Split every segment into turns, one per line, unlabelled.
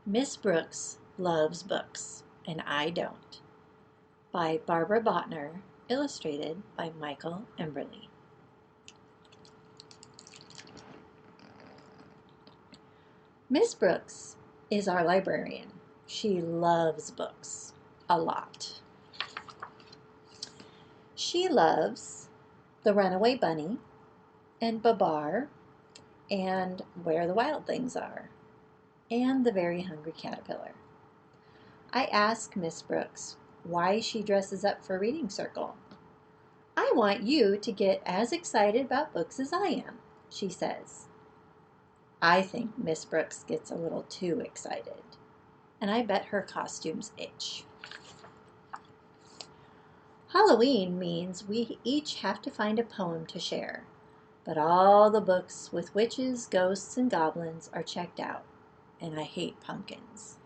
Miss Brooks Loves Books, and I Don't, by Barbara Botner, illustrated by Michael Emberley. Miss Brooks is our librarian. She loves books a lot. She loves The Runaway Bunny and Babar and Where the Wild Things Are and The Very Hungry Caterpillar. I ask Miss Brooks why she dresses up for reading circle. "I want you to get as excited about books as I am," she says. I think Miss Brooks gets a little too excited, and I bet her costumes itch. Halloween means we each have to find a poem to share, but all the books with witches, ghosts, and goblins are checked out, and I hate pumpkins.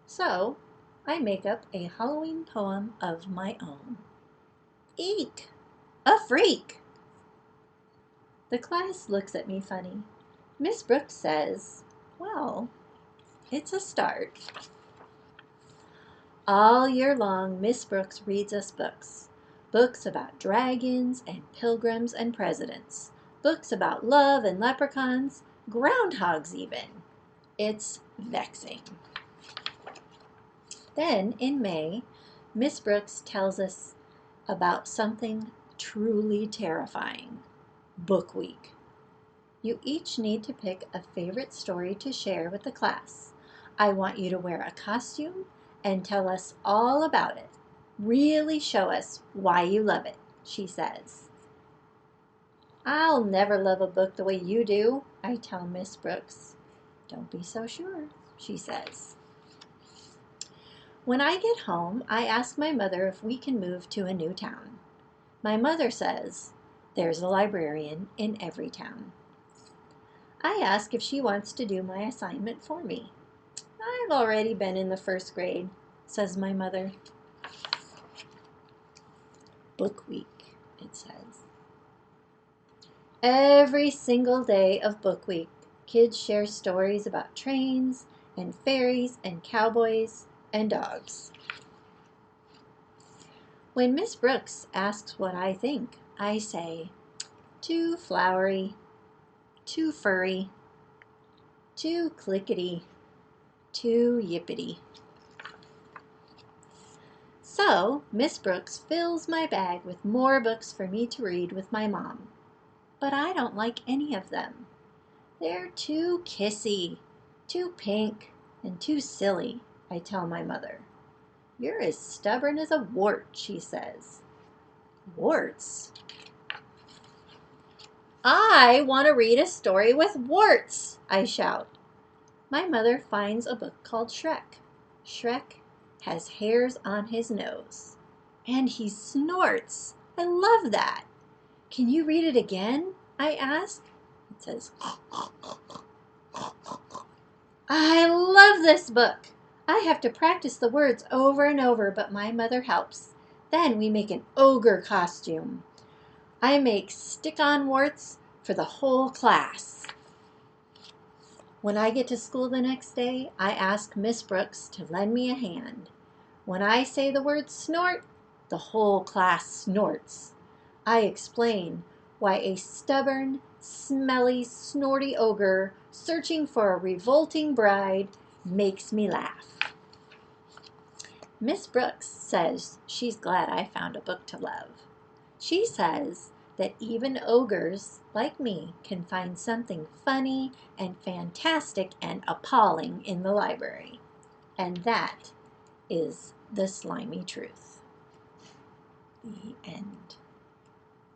So I make up a Halloween poem of my own. Eek! A freak! The class looks at me funny. Miss Brooks says, "Well, it's a start." All year long, Miss Brooks reads us books. Books about dragons and pilgrims and presidents. Books about love and leprechauns, groundhogs even. It's vexing. Then, in May, Miss Brooks tells us about something truly terrifying: Book Week. You each need to pick a favorite story to share with the class. I want you to wear a costume and tell us all about it. Really show us why you love it, she says. "I'll never love a book the way you do," I tell Miss Brooks. "Don't be so sure," she says. When I get home, I ask my mother if we can move to a new town. My mother says, "There's a librarian in every town." I ask if she wants to do my assignment for me. "I've already been in the first grade," says my mother. Book Week, it says. Every single day of Book Week, kids share stories about trains and fairies and cowboys and dogs. When Miss Brooks asks what I think, I say, "Too flowery, too furry, too clickety, too yippity." So Miss Brooks fills my bag with more books for me to read with my mom. But I don't like any of them. They're too kissy, too pink, and too silly, I tell my mother. "You're as stubborn as a wart," she says. Warts? "I want to read a story with warts," I shout. My mother finds a book called Shrek. Shrek has hairs on his nose. And he snorts. I love that. "Can you read it again?" I ask. It says, I love this book. I have to practice the words over and over, but my mother helps. Then we make an ogre costume. I make stick-on warts for the whole class. When I get to school the next day, I ask Miss Brooks to lend me a hand. When I say the word snort, the whole class snorts. I explain why a stubborn, smelly, snorty ogre searching for a revolting bride makes me laugh. Miss Brooks says she's glad I found a book to love. She says that even ogres like me can find something funny and fantastic and appalling in the library. And that is the slimy truth. The end.